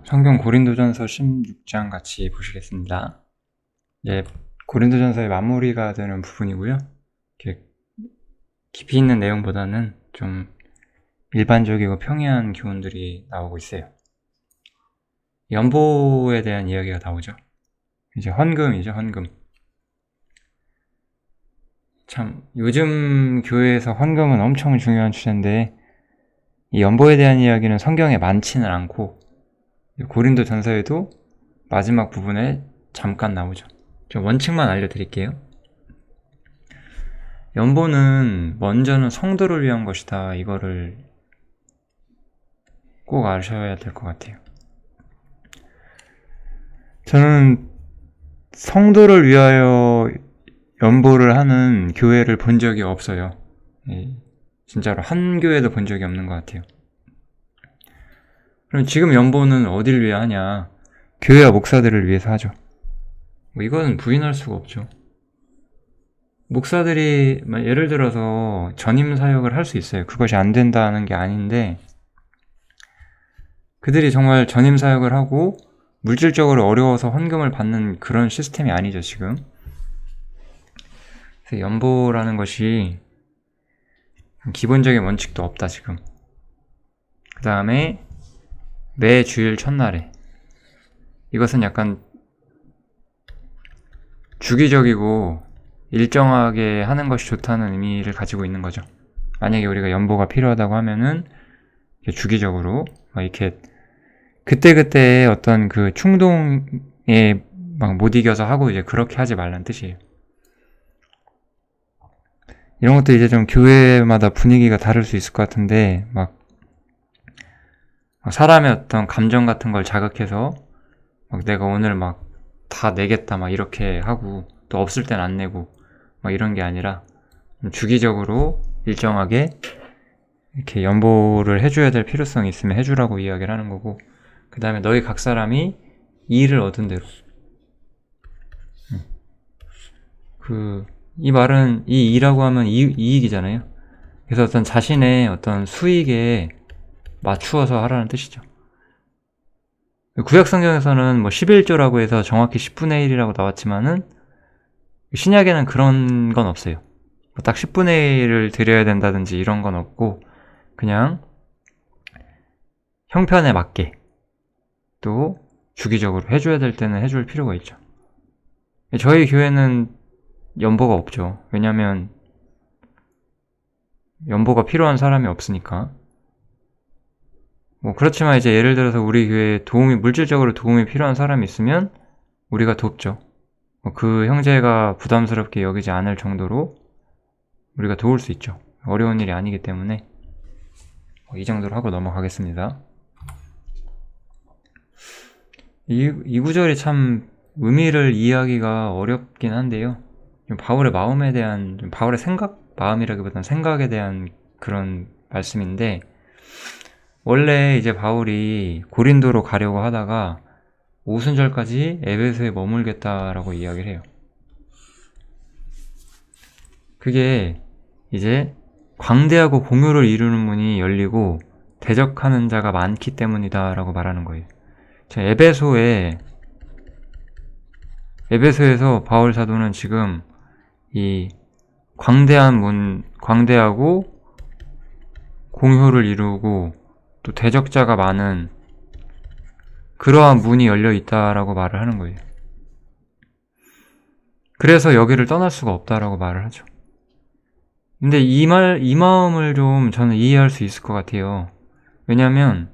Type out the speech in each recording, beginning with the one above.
성경 고린도전서 16장 같이 보시겠습니다. 이제 고린도전서의 마무리가 되는 부분이고요. 이렇게 깊이 있는 내용보다는 좀 일반적이고 평이한 교훈들이 나오고 있어요. 연보에 대한 이야기가 나오죠. 이제 헌금이죠, 헌금. 참 요즘 교회에서 헌금은 엄청 중요한 주제인데 이 연보에 대한 이야기는 성경에 많지는 않고 고린도 전서에도 마지막 부분에 잠깐 나오죠. 좀 원칙만 알려드릴게요. 연보는 먼저는 성도를 위한 것이다. 이거를 꼭 아셔야 될 것 같아요. 저는 성도를 위하여 연보를 하는 교회를 본 적이 없어요. 진짜로 한 교회도 본 적이 없는 것 같아요. 그럼 지금 연보는 어딜 위해 하냐? 교회와 목사들을 위해서 하죠. 이거는 부인할 수가 없죠. 목사들이 예를 들어서 전임 사역을 할 수 있어요. 그것이 안 된다는 게 아닌데 그들이 정말 전임 사역을 하고 물질적으로 어려워서 헌금을 받는 그런 시스템이 아니죠, 지금. 그래서 연보라는 것이 기본적인 원칙도 없다, 지금. 그 다음에 매 주일 첫날에 이것은 약간 주기적이고 일정하게 하는 것이 좋다는 의미를 가지고 있는 거죠. 만약에 우리가 연보가 필요하다고 하면은 주기적으로 이렇게 그때그때의 어떤 그 충동에 막 못 이겨서 하고 이제 그렇게 하지 말라는 뜻이에요. 이런 것도 이제 좀 교회마다 분위기가 다를 수 있을 것 같은데 막 사람의 어떤 감정 같은 걸 자극해서 막 내가 오늘 막 다 내겠다 막 이렇게 하고 또 없을 땐 안 내고 막 이런 게 아니라 주기적으로 일정하게 이렇게 연보를 해줘야 될 필요성이 있으면 해주라고 이야기를 하는 거고, 그 다음에 너희 각 사람이 이익을 얻은 대로 이 말은 이 이라고 하면 이익이잖아요. 그래서 어떤 자신의 어떤 수익에 맞추어서 하라는 뜻이죠. 구약 성경에서는 11조라고 해서 정확히 10분의 1이라고 나왔지만은 신약에는 그런 건 없어요. 딱 10분의 1을 드려야 된다든지 이런 건 없고 그냥 형편에 맞게 또 주기적으로 해줘야 될 때는 해줄 필요가 있죠. 저희 교회는 연보가 없죠. 왜냐면 연보가 필요한 사람이 없으니까. 그렇지만 이제 예를 들어서 우리 교회에 물질적으로 도움이 필요한 사람이 있으면 우리가 돕죠. 그 형제가 부담스럽게 여기지 않을 정도로 우리가 도울 수 있죠. 어려운 일이 아니기 때문에 이 정도로 하고 넘어가겠습니다. 이 구절이 참 의미를 이해하기가 어렵긴 한데요. 바울의 마음에 대한, 바울의 마음이라기보다는 생각에 대한 그런 말씀인데, 원래 이제 바울이 고린도로 가려고 하다가 오순절까지 에베소에 머물겠다라고 이야기를 해요. 그게 이제 광대하고 공효를 이루는 문이 열리고 대적하는 자가 많기 때문이다라고 말하는 거예요. 에베소에서 바울 사도는 지금 이 광대하고 공효를 이루고 또 대적자가 많은 그러한 문이 열려 있다라고 말을 하는 거예요. 그래서 여기를 떠날 수가 없다라고 말을 하죠. 근데 이 마음을 좀 저는 이해할 수 있을 것 같아요. 왜냐면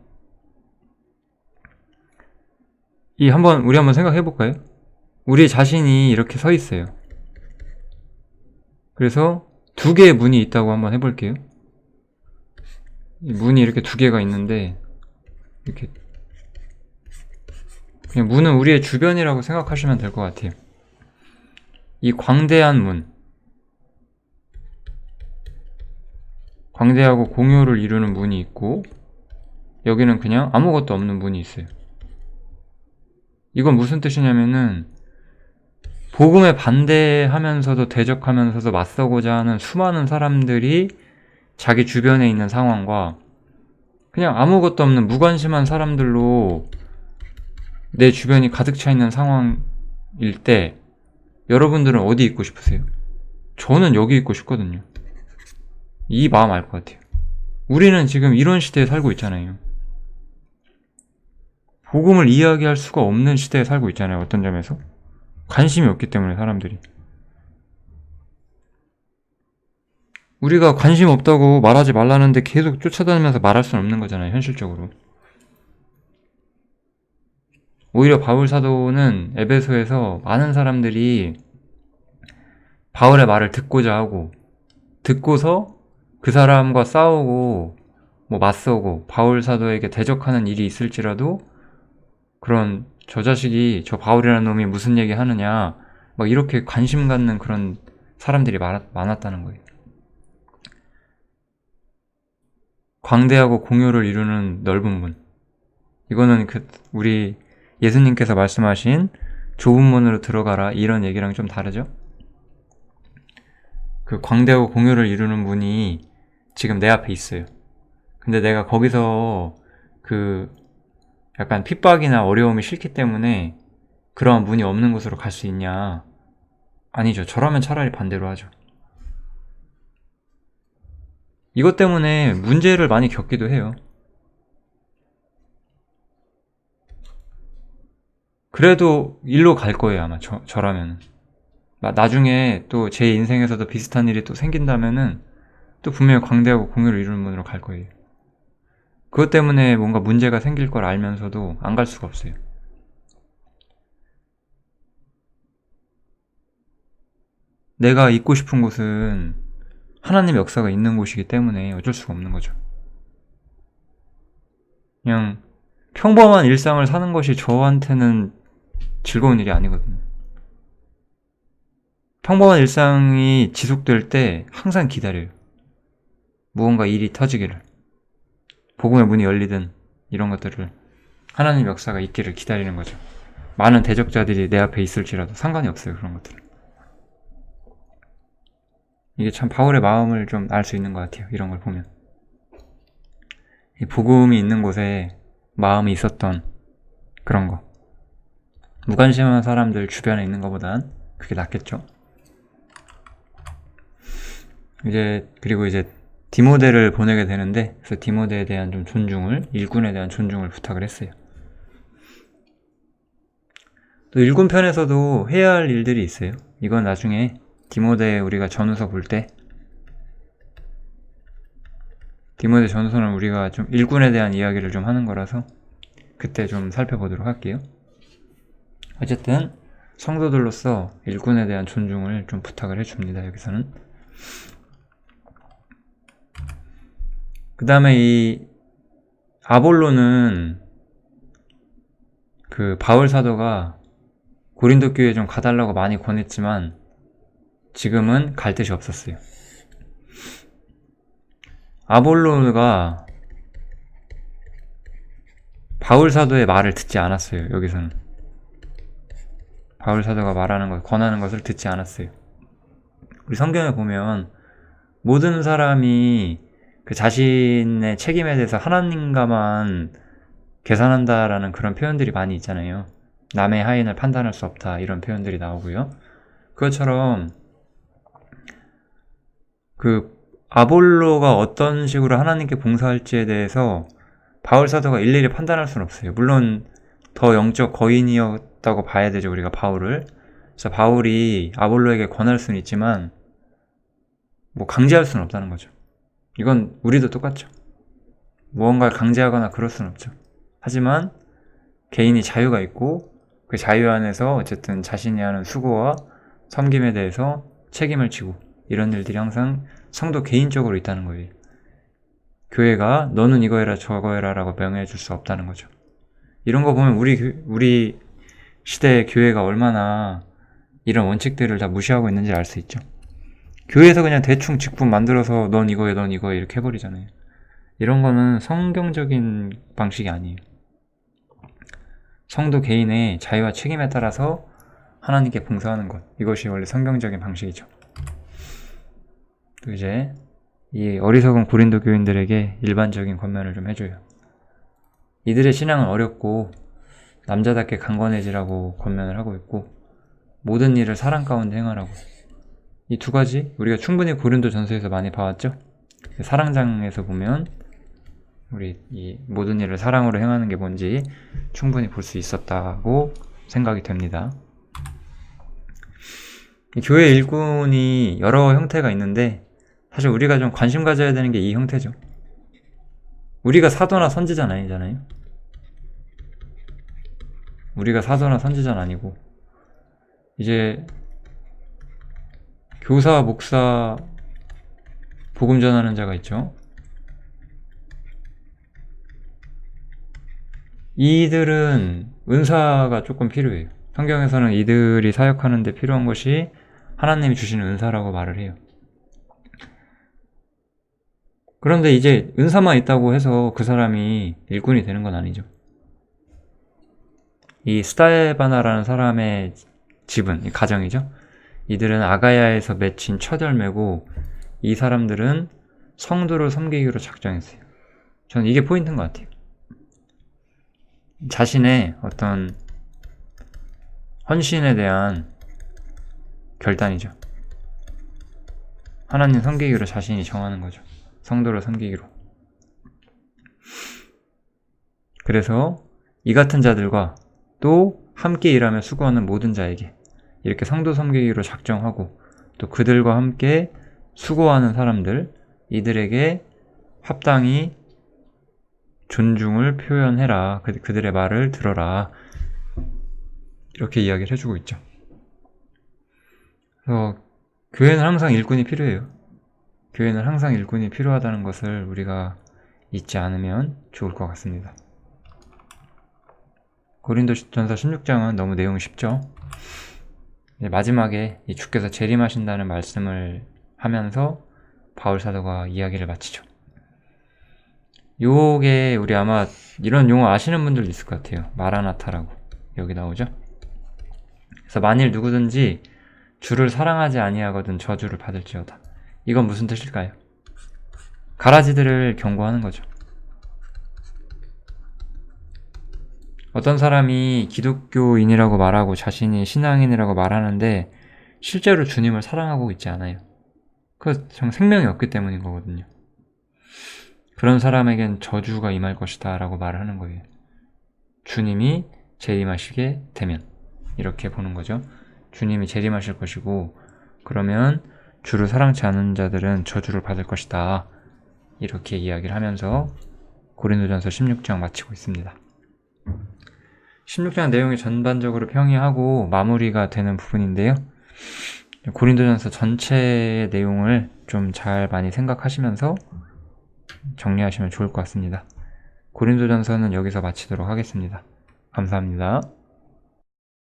우리 한번 생각해 볼까요? 우리 자신이 이렇게 서 있어요. 그래서 두 개의 문이 있다고 한번 해볼게요. 이 문이 이렇게 두 개가 있는데 이렇게 그냥 문은 우리의 주변이라고 생각하시면 될 것 같아요. 이 광대한 문, 광대하고 공효를 이루는 문이 있고 여기는 그냥 아무것도 없는 문이 있어요. 이건 무슨 뜻이냐면은 복음에 반대하면서도 대적하면서도 맞서고자 하는 수많은 사람들이 자기 주변에 있는 상황과 그냥 아무것도 없는 무관심한 사람들로 내 주변이 가득 차 있는 상황일 때 여러분들은 어디 있고 싶으세요? 저는 여기 있고 싶거든요. 이 마음 알 것 같아요. 우리는 지금 이런 시대에 살고 있잖아요. 복음을 이야기할 수가 없는 시대에 살고 있잖아요. 어떤 점에서 관심이 없기 때문에 사람들이. 우리가 관심 없다고 말하지 말라는데 계속 쫓아다니면서 말할 수는 없는 거잖아요. 현실적으로. 오히려 바울 사도는 에베소에서 많은 사람들이 바울의 말을 듣고자 하고, 듣고서 그 사람과 싸우고 뭐 맞서고 바울 사도에게 대적하는 일이 있을지라도 그런 저 자식이, 저 바울이라는 놈이 무슨 얘기 하느냐 막 이렇게 관심 갖는 그런 사람들이 많았다는 거예요. 광대하고 공효를 이루는 넓은 문. 이거는 우리 예수님께서 말씀하신 좁은 문으로 들어가라 이런 얘기랑 좀 다르죠? 그 광대하고 공효를 이루는 문이 지금 내 앞에 있어요. 근데 내가 거기서 그 약간 핍박이나 어려움이 싫기 때문에 그러한 문이 없는 곳으로 갈 수 있냐? 아니죠. 저라면 차라리 반대로 하죠. 이것 때문에 문제를 많이 겪기도 해요. 그래도 일로 갈 거예요, 아마 저라면. 나중에 또 제 인생에서도 비슷한 일이 또 생긴다면은 또 분명히 광대하고 공유를 이루는 문으로 갈 거예요. 그것 때문에 뭔가 문제가 생길 걸 알면서도 안 갈 수가 없어요. 내가 있고 싶은 곳은 하나님의 역사가 있는 곳이기 때문에 어쩔 수가 없는 거죠. 그냥 평범한 일상을 사는 것이 저한테는 즐거운 일이 아니거든요. 평범한 일상이 지속될 때 항상 기다려요. 무언가 일이 터지기를, 복음의 문이 열리든 이런 것들을, 하나님 역사가 있기를 기다리는 거죠. 많은 대적자들이 내 앞에 있을지라도 상관이 없어요. 그런 것들은. 이게 참 바울의 마음을 좀 알 수 있는 것 같아요. 이런 걸 보면. 이 복음이 있는 곳에 마음이 있었던 그런 거. 무관심한 사람들 주변에 있는 것보단 그게 낫겠죠. 그리고 이제 디모데를 보내게 되는데, 그래서 디모데에 대한 좀 존중을, 일꾼에 대한 존중을 부탁을 했어요. 또 일꾼 편에서도 해야 할 일들이 있어요. 이건 나중에 디모데 우리가 전후서 볼 때, 디모데 전후서는 우리가 좀 일꾼에 대한 이야기를 좀 하는 거라서 그때 좀 살펴보도록 할게요. 어쨌든 성도들로서 일꾼에 대한 존중을 좀 부탁을 해줍니다. 여기서는. 그 다음에 이 아볼로는 그 바울 사도가 고린도 교회에 좀 가달라고 많이 권했지만 지금은 갈 뜻이 없었어요. 아볼로가 바울 사도의 말을 듣지 않았어요. 여기서는 바울 사도가 말하는 것, 권하는 것을 듣지 않았어요. 우리 성경에 보면 모든 사람이 그 자신의 책임에 대해서 하나님과만 계산한다라는 그런 표현들이 많이 있잖아요. 남의 하인을 판단할 수 없다 이런 표현들이 나오고요. 그것처럼 그 아볼로가 어떤 식으로 하나님께 봉사할지에 대해서 바울 사도가 일일이 판단할 수는 없어요. 물론 더 영적 거인이었다고 봐야 되죠, 우리가 바울을. 그래서 바울이 아볼로에게 권할 수는 있지만 뭐 강제할 수는 없다는 거죠. 이건 우리도 똑같죠. 무언가를 강제하거나 그럴 수는 없죠. 하지만 개인이 자유가 있고 그 자유 안에서 어쨌든 자신이 하는 수고와 섬김에 대해서 책임을 지고 이런 일들이 항상 성도 개인적으로 있다는 거예요. 교회가 너는 이거 해라 저거 해라 라고 명해줄 수 없다는 거죠. 이런 거 보면 우리 시대의 교회가 얼마나 이런 원칙들을 다 무시하고 있는지 알 수 있죠. 교회에서 그냥 대충 직분 만들어서 넌 이거 해 넌 이거 해 이렇게 해버리잖아요. 이런 거는 성경적인 방식이 아니에요. 성도 개인의 자유와 책임에 따라서 하나님께 봉사하는 것, 이것이 원래 성경적인 방식이죠. 또 이제 이 어리석은 고린도 교인들에게 일반적인 권면을 좀 해줘요. 이들의 신앙은 어렵고 남자답게 강건해지라고 권면을 하고 있고, 모든 일을 사랑 가운데 행하라고. 이 두 가지 우리가 충분히 고린도전서에서 많이 봐왔죠. 사랑장에서 보면 우리 이 모든 일을 사랑으로 행하는 게 뭔지 충분히 볼 수 있었다고 생각이 됩니다. 교회 일꾼이 여러 형태가 있는데 사실 우리가 좀 관심 가져야 되는 게 이 형태죠. 우리가 사도나 선지자는 아니잖아요. 우리가 사도나 선지자는 아니고 이제 교사, 목사, 복음 전하는 자가 있죠. 이들은 은사가 조금 필요해요. 성경에서는 이들이 사역하는 데 필요한 것이 하나님이 주시는 은사라고 말을 해요. 그런데 이제 은사만 있다고 해서 그 사람이 일꾼이 되는 건 아니죠. 이 스테바나라는 사람의 집은, 이 가정이죠. 이들은 아가야에서 맺힌 첫 열매고 이 사람들은 성도를 섬기기로 작정했어요. 저는 이게 포인트인 것 같아요. 자신의 어떤 헌신에 대한 결단이죠. 하나님 섬기기로 자신이 정하는 거죠. 성도를 섬기기로. 그래서 이 같은 자들과 또 함께 일하며 수고하는 모든 자에게 이렇게 성도 섬기기로 작정하고 또 그들과 함께 수고하는 사람들, 이들에게 합당히 존중을 표현해라. 그들의 말을 들어라. 이렇게 이야기를 해주고 있죠. 그래서 교회는 항상 일꾼이 필요해요. 교회는 항상 일꾼이 필요하다는 것을 우리가 잊지 않으면 좋을 것 같습니다. 고린도전서 16장은 너무 내용이 쉽죠. 마지막에 이 주께서 재림하신다는 말씀을 하면서 바울 사도가 이야기를 마치죠. 요게 우리 아마 이런 용어 아시는 분들도 있을 것 같아요. 마라나타라고 여기 나오죠. 그래서 만일 누구든지 주를 사랑하지 아니하거든 저주를 받을지어다. 이건 무슨 뜻일까요? 가라지들을 경고하는 거죠. 어떤 사람이 기독교인이라고 말하고 자신이 신앙인이라고 말하는데 실제로 주님을 사랑하고 있지 않아요. 그건 생명이 없기 때문인 거거든요. 그런 사람에겐 저주가 임할 것이다 라고 말을 하는 거예요. 주님이 재림하시게 되면 이렇게 보는 거죠. 주님이 재림하실 것이고 그러면 주를 사랑치 않는 자들은 저주를 받을 것이다. 이렇게 이야기를 하면서 고린도전서 16장 마치고 있습니다. 16장 내용이 전반적으로 평이하고 마무리가 되는 부분인데요. 고린도전서 전체의 내용을 좀 잘 많이 생각하시면서 정리하시면 좋을 것 같습니다. 고린도전서는 여기서 마치도록 하겠습니다. 감사합니다.